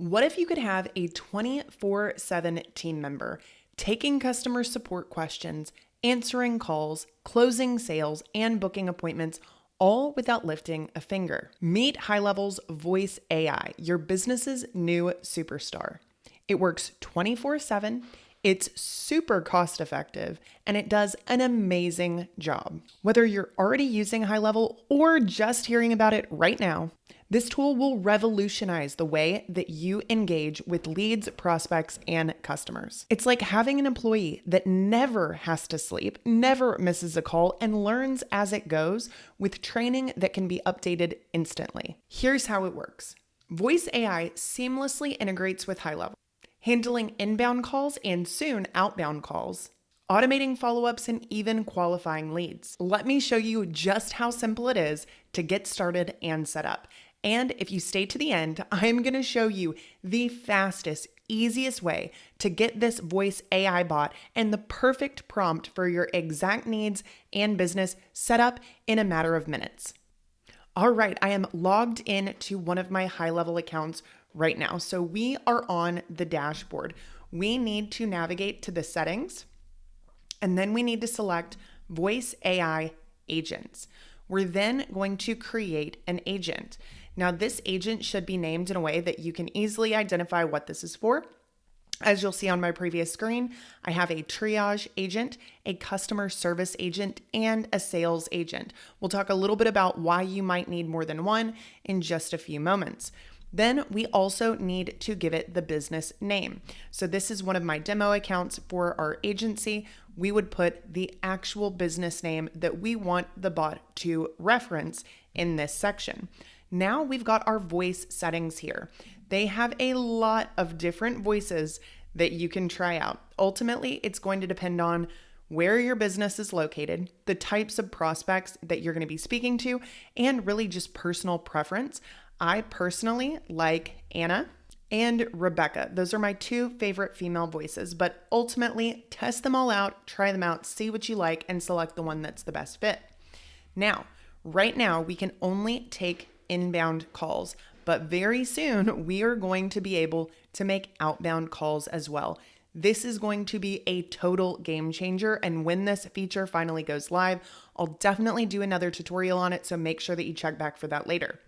What if you could have a 24/7 team member taking customer support questions, answering calls, closing sales, and booking appointments, all without lifting a finger? Meet Highlevel's Voice AI, your business's new superstar. It works 24/7, it's super cost effective, and it does an amazing job. Whether you're already using Highlevel or just hearing about it right now, this tool will revolutionize the way that you engage with leads, prospects, and customers. It's like having an employee that never has to sleep, never misses a call, and learns as it goes with training that can be updated instantly. Here's how it works. Voice AI seamlessly integrates with Highlevel, handling inbound calls and soon outbound calls, automating follow-ups, and even qualifying leads. Let me show you just how simple it is to get started and set up. And if you stay to the end, I'm going to show you the fastest, easiest way to get this voice AI bot and the perfect prompt for your exact needs and business set up in a matter of minutes. All right, I am logged in to one of my Highlevel accounts right now. So we are on the dashboard. We need to navigate to the settings, and then we need to select Voice AI Agents. We're then going to create an agent. Now, this agent should be named in a way that you can easily identify what this is for. As you'll see on my previous screen, I have a triage agent, a customer service agent, and a sales agent. We'll talk a little bit about why you might need more than one in just a few moments. Then we also need to give it the business name. So this is one of my demo accounts for our agency. We would put the actual business name that we want the bot to reference in this section. Now we've got our voice settings here. They have a lot of different voices that you can try out. Ultimately, it's going to depend on where your business is located, the types of prospects that you're going to be speaking to, and really just personal preference. I personally like Anna and Rebecca. Those are my two favorite female voices, but ultimately test them all out, try them out, see what you like, and select the one that's the best fit. Now, right now, we can only take inbound calls, but very soon we are going to be able to make outbound calls as well. This is going to be a total game changer, and when this feature finally goes live, I'll definitely do another tutorial on it, so make sure that you check back for that later.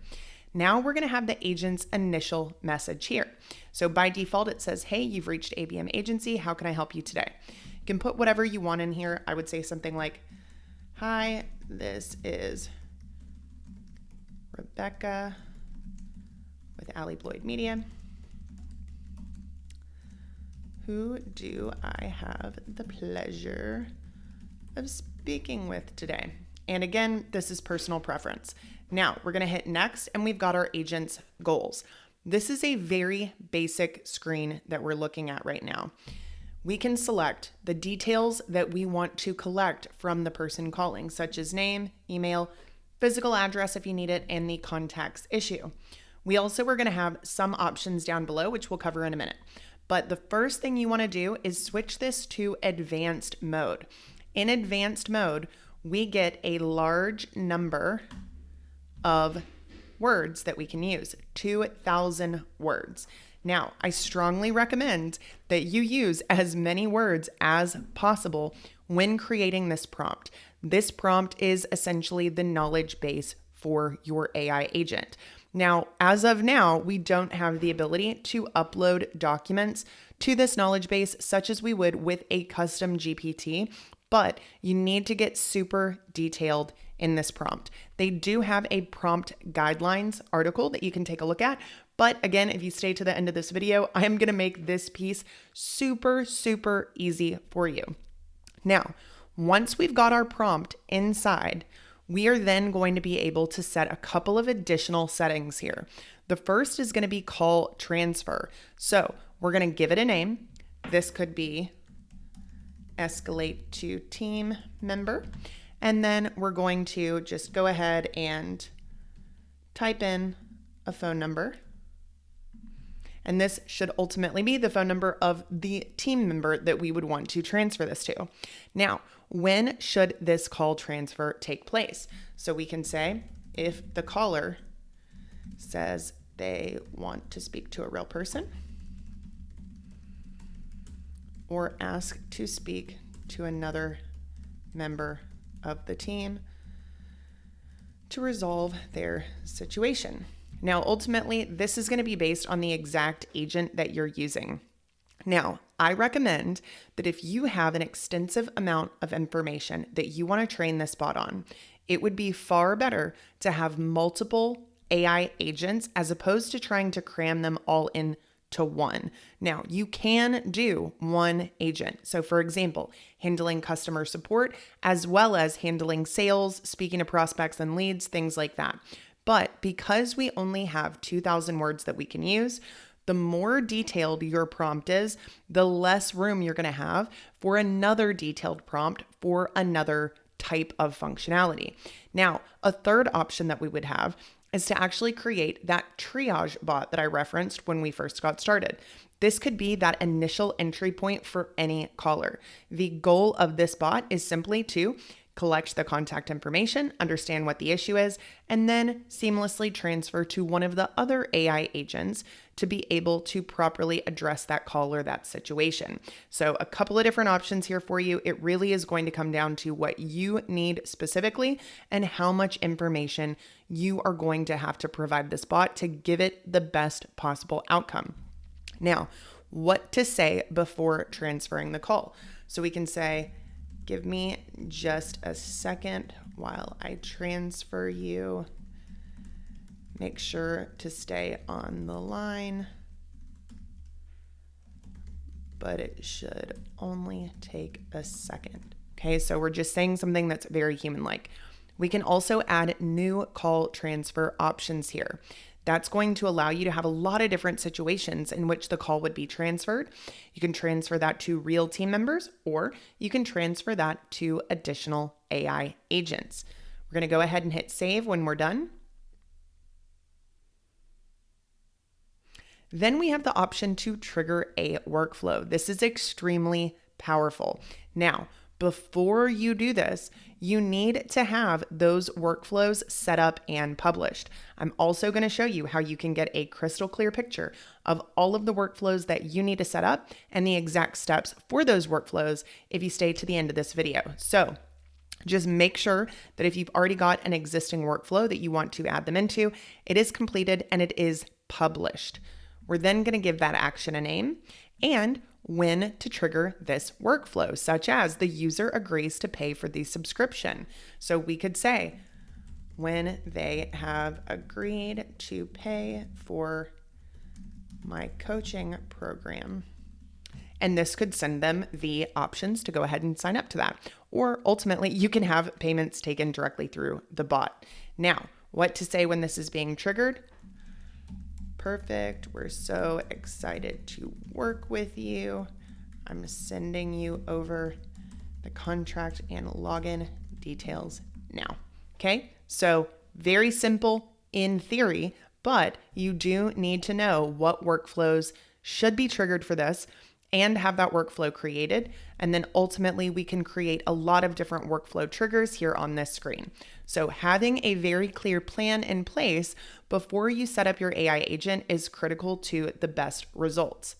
Now we're going to have the agent's initial message here. So by default, it says, "Hey, you've reached ABM Agency. How can I help you today?" You can put whatever you want in here. I would say something like, "Hi, this is Rebecca with Ali Bloyd Media. Who do I have the pleasure of speaking with today?" And again, this is personal preference. Now we're going to hit next, and we've got our agent's goals. This is a very basic screen that we're looking at right now. We can select the details that we want to collect from the person calling, such as name, email, physical address if you need it, and the contacts issue. We also are going to have some options down below, which we'll cover in a minute. But the first thing you want to do is switch this to advanced mode. In advanced mode, we get a large number of words that we can use, 2,000 words. Now, I strongly recommend that you use as many words as possible when creating this prompt. This prompt is essentially the knowledge base for your AI agent. Now, as of now, we don't have the ability to upload documents to this knowledge base such as we would with a custom GPT, but you need to get super detailed in this prompt. They do have a prompt guidelines article that you can take a look at. But again, if you stay to the end of this video, I'm going to make this piece super, super easy for you. Now, once we've got our prompt inside, we are then going to be able to set a couple of additional settings here. The first is going to be call transfer. So we're going to give it a name. This could be escalate to team member. And then we're going to just go ahead and type in a phone number. And this should ultimately be the phone number of the team member that we would want to transfer this to. Now, when should this call transfer take place? So we can say if the caller says they want to speak to a real person, or ask to speak to another member of the team to resolve their situation. Now, ultimately, this is going to be based on the exact agent that you're using. Now, I recommend that if you have an extensive amount of information that you want to train this bot on, it would be far better to have multiple AI agents as opposed to trying to cram them all into one. Now, you can do one agent. So for example, handling customer support as well as handling sales, speaking to prospects and leads, things like that. But because we only have 2,000 words that we can use, the more detailed your prompt is, the less room you're going to have for another detailed prompt for another type of functionality. Now, a third option that we would have is to actually create that triage bot that I referenced when we first got started. This could be that initial entry point for any caller. The goal of this bot is simply to collect the contact information, understand what the issue is, and then seamlessly transfer to one of the other AI agents to be able to properly address that call or that situation. So a couple of different options here for you. It really is going to come down to what you need specifically and how much information you are going to have to provide this bot to give it the best possible outcome. Now, what to say before transferring the call. So we can say, give me just a second while I transfer you. Make sure to stay on the line, but it should only take a second. Okay, so we're just saying something that's very human-like. We can also add new call transfer options here. That's going to allow you to have a lot of different situations in which the call would be transferred. You can transfer that to real team members, or you can transfer that to additional AI agents. We're going to go ahead and hit save when we're done. Then we have the option to trigger a workflow. This is extremely powerful. Now, before you do this, you need to have those workflows set up and published. I'm also going to show you how you can get a crystal clear picture of all of the workflows that you need to set up and the exact steps for those workflows if you stay to the end of this video. So just make sure that if you've already got an existing workflow that you want to add them into, it is completed and it is published. We're then going to give that action a name and when to trigger this workflow, such as the user agrees to pay for the subscription. So we could say, when they have agreed to pay for my coaching program. And this could send them the options to go ahead and sign up to that. Or ultimately, you can have payments taken directly through the bot. Now, what to say when this is being triggered? Perfect. We're so excited to work with you. I'm sending you over the contract and login details now. Okay, so very simple in theory, but you do need to know what workflows should be triggered for this and have that workflow created. And then ultimately we can create a lot of different workflow triggers here on this screen. So having a very clear plan in place before you set up your AI agent is critical to the best results.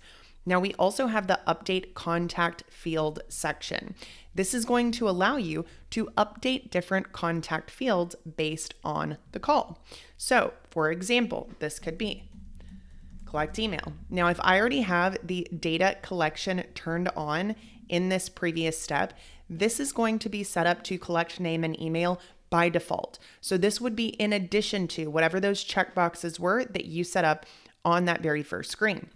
Now we also have the update contact field section. This is going to allow you to update different contact fields based on the call. So for example, this could be collect email. Now, if I already have the data collection turned on in this previous step, this is going to be set up to collect name and email by default. So this would be in addition to whatever those checkboxes were that you set up on that very first screen.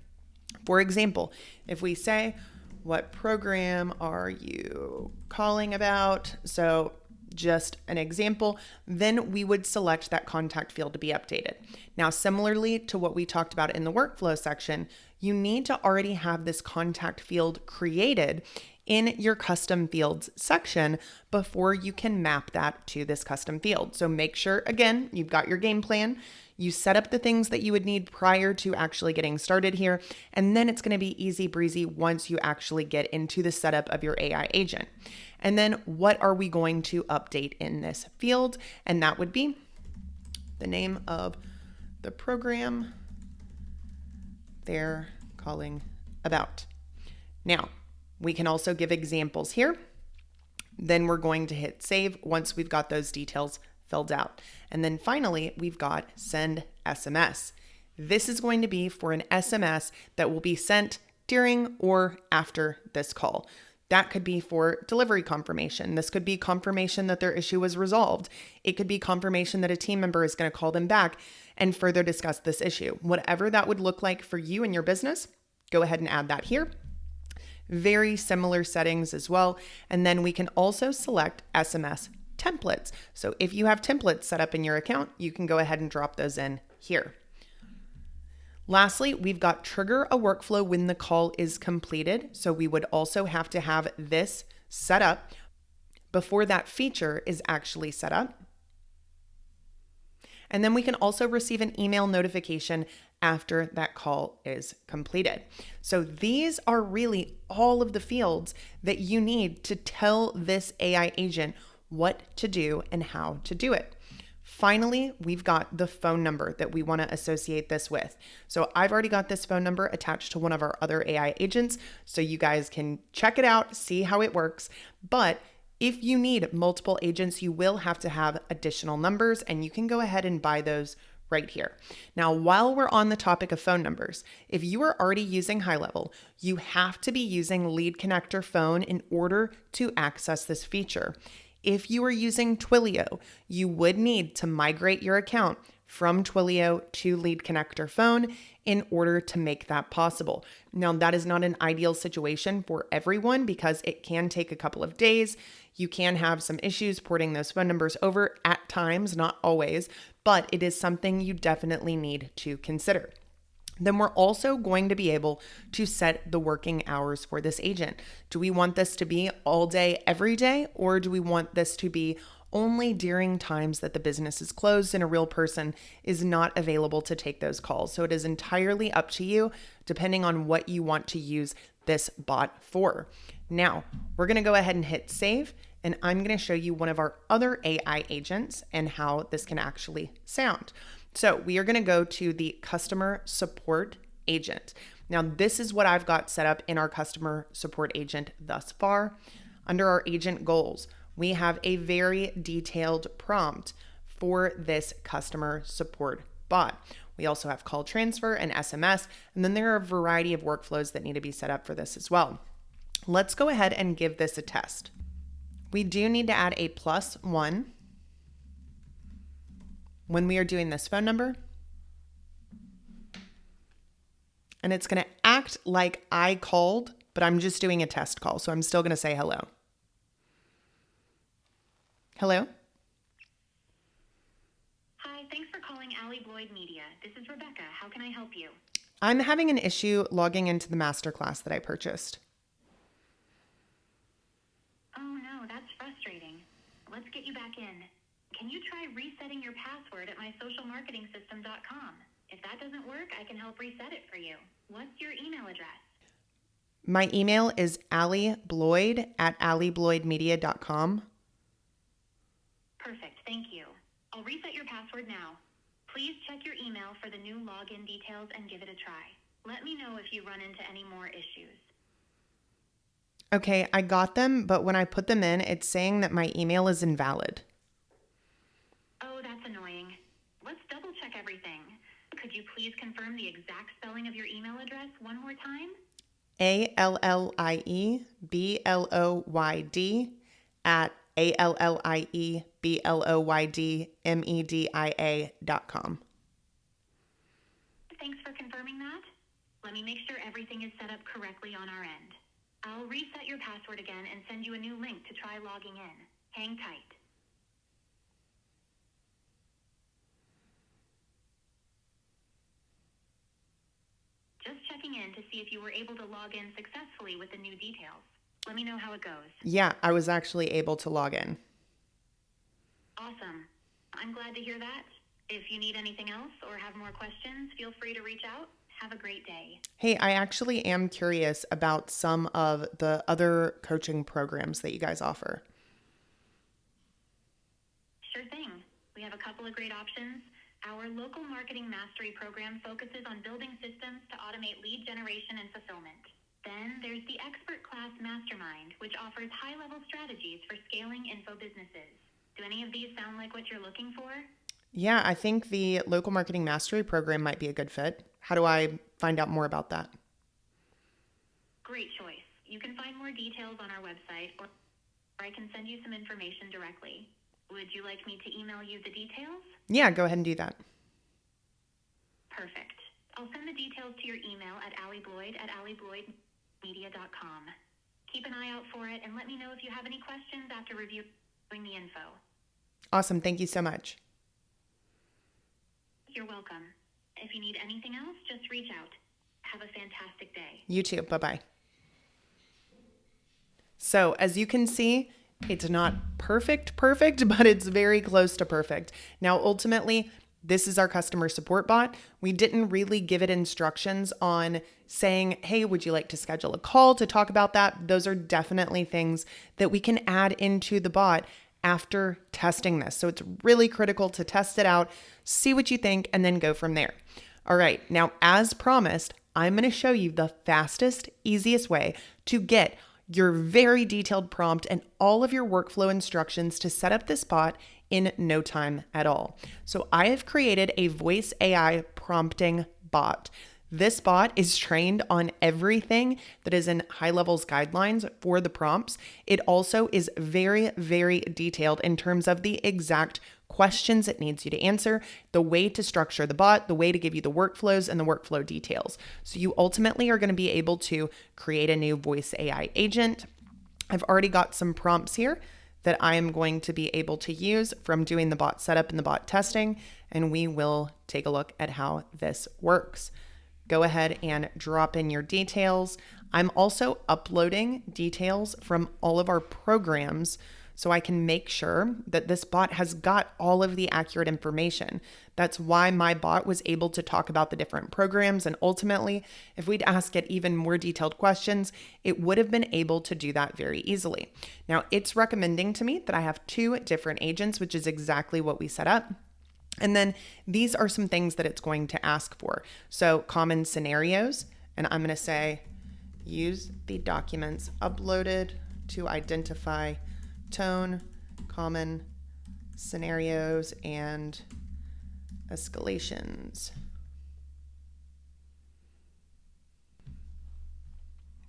For example, if we say, what program are you calling about? So just an example, then we would select that contact field to be updated. Now, similarly to what we talked about in the workflow section, you need to already have this contact field created in your custom fields section before you can map that to this custom field. So make sure, again, you've got your game plan. You set up the things that you would need prior to actually getting started here, and then it's going to be easy breezy once you actually get into the setup of your AI agent. And then what are we going to update in this field? And that would be the name of the program they're calling about. Now, we can also give examples here. Then we're going to hit save once we've got those details filled out. And then finally, we've got send SMS. This is going to be for an SMS that will be sent during or after this call. That could be for delivery confirmation. This could be confirmation that their issue was resolved. It could be confirmation that a team member is going to call them back and further discuss this issue. Whatever that would look like for you and your business, go ahead and add that here. Very similar settings as well. And then we can also select SMS templates. So if you have templates set up in your account, you can go ahead and drop those in here. Lastly, we've got trigger a workflow when the call is completed. So we would also have to have this set up before that feature is actually set up. And then we can also receive an email notification after that call is completed. So these are really all of the fields that you need to tell this AI agent what to do and how to do it. Finally, we've got the phone number that we want to associate this with. So I've already got this phone number attached to one of our other AI agents, so you guys can check it out, see how it works. But if you need multiple agents, you will have to have additional numbers, and you can go ahead and buy those right here. Now, while we're on the topic of phone numbers, if you are already using Highlevel, you have to be using Lead Connector Phone in order to access this feature. If you are using Twilio, you would need to migrate your account from Twilio to Lead Connector Phone in order to make that possible. Now, that is not an ideal situation for everyone because it can take a couple of days. You can have some issues porting those phone numbers over at times, not always, but it is something you definitely need to consider. Then we're also going to be able to set the working hours for this agent. Do we want this to be all day, every day, or do we want this to be only during times that the business is closed and a real person is not available to take those calls? So it is entirely up to you, depending on what you want to use this bot for. Now, we're going to go ahead and hit save, and I'm going to show you one of our other AI agents and how this can actually sound. So we are going to go to the customer support agent. Now, this is what I've got set up in our customer support agent thus far. Under our agent goals, we have a very detailed prompt for this customer support bot. We also have call transfer and SMS, and then there are a variety of workflows that need to be set up for this as well. Let's go ahead and give this a test. We do need to add a +1 when we are doing this phone number. And it's going to act like I called, but I'm just doing a test call. So I'm still going to say hello. Hello? Hi, thanks for calling Highlevel Media. This is Rebecca. How can I help you? I'm having an issue logging into the masterclass that I purchased. Oh no, that's frustrating. Let's get you back in. Can you try resetting your password at mysocialmarketingsystem.com? If that doesn't work, I can help reset it for you. What's your email address? My email is allybloyd@allybloydmedia.com. Perfect, thank you. I'll reset your password now. Please check your email for the new login details and give it a try. Let me know if you run into any more issues. Okay, I got them, but when I put them in, it's saying that my email is invalid. Oh, that's annoying. Let's double check everything. Could you please confirm the exact spelling of your email address one more time? ALLIEBLOYD@ALLIEBLOYDMEDIA.com. Thanks for confirming that. Let me make sure everything is set up correctly on our end. I'll reset your password again and send you a new link to try logging in. Hang tight. Just checking in to see if you were able to log in successfully with the new details. Let me know how it goes. Yeah, I was actually able to log in. Awesome. I'm glad to hear that. If you need anything else or have more questions, feel free to reach out. Have a great day. Hey, I actually am curious about some of the other coaching programs that you guys offer. Sure thing. We have a couple of great options. Our local marketing mastery program focuses on building systems to automate lead generation and fulfillment. Then there's the Expert Class Mastermind, which offers high-level strategies for scaling info businesses. Do any of these sound like what you're looking for? Yeah, I think the local marketing mastery program might be a good fit. How do I find out more about that? Great choice. You can find more details on our website, or I can send you some information directly. Would you like me to email you the details? Yeah, go ahead and do that. Perfect. I'll send the details to your email at allybloyd@allybloydmedia.com. Keep an eye out for it and let me know if you have any questions after reviewing the info. Awesome. Thank you so much. You're welcome. If you need anything else, just reach out. Have a fantastic day. You too. Bye-bye. So as you can see, it's not perfect, but it's very close to perfect. Now, ultimately, this is our customer support bot. We didn't really give it instructions on saying, hey, would you like to schedule a call to talk about that? Those are definitely things that we can add into the bot after testing this. So it's really critical to test it out, see what you think, and then go from there. All right, now as promised, I'm going to show you the fastest, easiest way to get your very detailed prompt and all of your workflow instructions to set up this bot in no time at all. So I have created a voice AI prompting bot. This bot is trained on everything that is in Highlevel's guidelines for the prompts. It also is very, very detailed in terms of the exact questions it needs you to answer, the way to structure the bot, the way to give you the workflows and the workflow details. So you ultimately are going to be able to create a new voice AI agent. I've already got some prompts here that I am going to be able to use from doing the bot setup and the bot testing, and we will take a look at how this works. Go ahead and drop in your details. I'm also uploading details from all of our programs so I can make sure that this bot has got all of the accurate information. That's why my bot was able to talk about the different programs. And ultimately, if we'd ask it even more detailed questions, it would have been able to do that very easily. Now, it's recommending to me that I have 2 different agents, which is exactly what we set up. And then these are some things that it's going to ask for. So common scenarios, and I'm going to say, use the documents uploaded to identify tone, common scenarios, and escalations.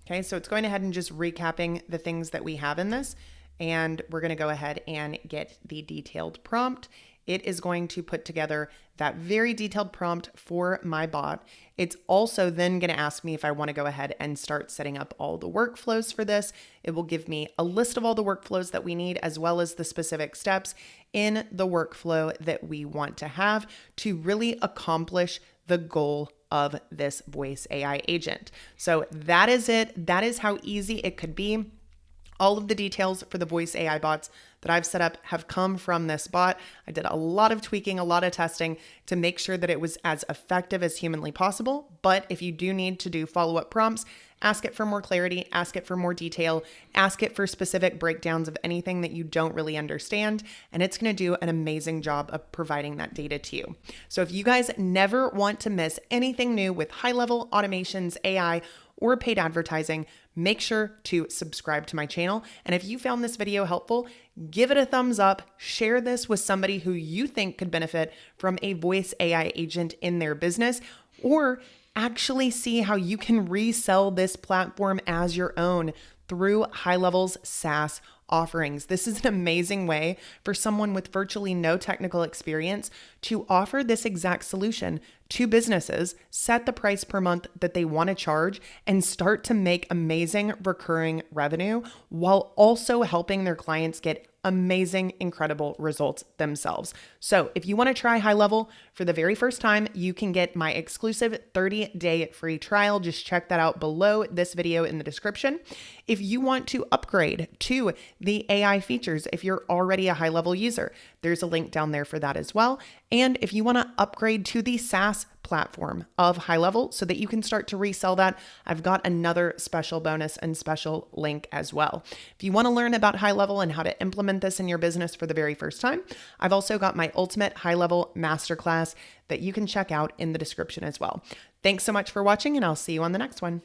Okay, so it's going ahead and just recapping the things that we have in this, and we're going to go ahead and get the detailed prompt. It is going to put together that very detailed prompt for my bot. It's also then going to ask me if I want to go ahead and start setting up all the workflows for this. It will give me a list of all the workflows that we need, as well as the specific steps in the workflow that we want to have to really accomplish the goal of this voice AI agent. So that is it. That is how easy it could be. All of the details for the voice AI bots that I've set up have come from this bot. I did a lot of tweaking, a lot of testing to make sure that it was as effective as humanly possible. But if you do need to do follow-up prompts, ask it for more clarity, ask it for more detail, ask it for specific breakdowns of anything that you don't really understand, and it's going to do an amazing job of providing that data to you. So if you guys never want to miss anything new with high-level automations, AI, or paid advertising, make sure to subscribe to my channel. And if you found this video helpful, give it a thumbs up, share this with somebody who you think could benefit from a voice AI agent in their business, or actually see how you can resell this platform as your own through Highlevel's SaaS offerings. This is an amazing way for someone with virtually no technical experience to offer this exact solution to businesses, set the price per month that they want to charge, and start to make amazing recurring revenue while also helping their clients get amazing, incredible results themselves. So if you want to try Highlevel for the very first time, you can get my exclusive 30-day free trial. Just check that out below this video in the description. If you want to upgrade to the AI features, if you're already a Highlevel user, there's a link down there for that as well. And if you want to upgrade to the SaaS platform of Highlevel so that you can start to resell that, I've got another special bonus and special link as well. If you want to learn about Highlevel and how to implement this in your business for the very first time, I've also got my ultimate Highlevel masterclass that you can check out in the description as well. Thanks so much for watching, and I'll see you on the next one.